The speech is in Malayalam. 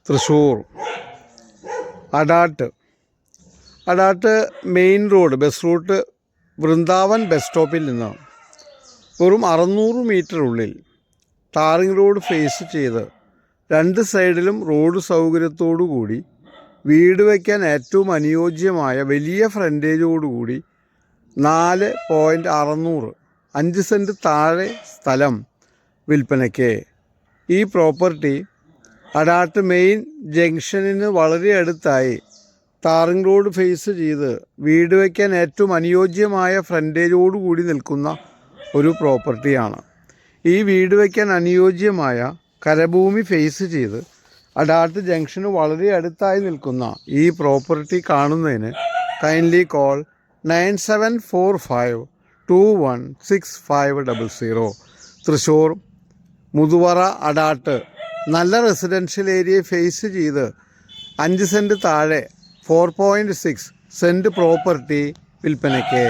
Thrissur Adat main road bus route Vrindavan bus സ്റ്റോപ്പിൽ നിന്ന് വെറും 600 മീറ്റർ ഉള്ളിൽ ടാറിംഗ് റോഡ് ഫേസ് ചെയ്ത് 2 സൈഡിലും റോഡ് സൗകര്യത്തോടു കൂടി വീട് വയ്ക്കാൻ ഏറ്റവും അനുയോജ്യമായ വലിയ ഫ്രണ്ടേജോടുകൂടി 4.600 5 സെൻറ്റ് താഴെ സ്ഥലം വിൽപ്പനയ്ക്ക്. ഈ പ്രോപ്പർട്ടി അടാട്ട് മെയിൻ ജംഗ്ഷനിന് വളരെ അടുത്തായി ടാറിംഗ് റോഡ് ഫേസ് ചെയ്ത് വീട് വയ്ക്കാൻ ഏറ്റവും അനുയോജ്യമായ ഫ്രണ്ടേജോടുകൂടി നിൽക്കുന്ന ഒരു പ്രോപ്പർട്ടിയാണ്. ഈ വീട് വയ്ക്കാൻ അനുയോജ്യമായ കരഭൂമി ഫേസ് ചെയ്ത് അടാട്ട് ജംഗ്ഷന് വളരെ അടുത്തായി നിൽക്കുന്ന ഈ പ്രോപ്പർട്ടി കാണുന്നതിന് കൈൻഡ്ലി കോൾ 9745216500. തൃശ്ശൂർ മുതുവറ അടാട്ട് നല്ല റെസിഡൻഷ്യൽ ഏരിയ ഫേസ് ചെയ്ത് 5 സെൻറ്റ് താഴെ 4.6 സെൻറ്റ് പ്രോപ്പർട്ടി വിൽപ്പനയ്ക്ക്.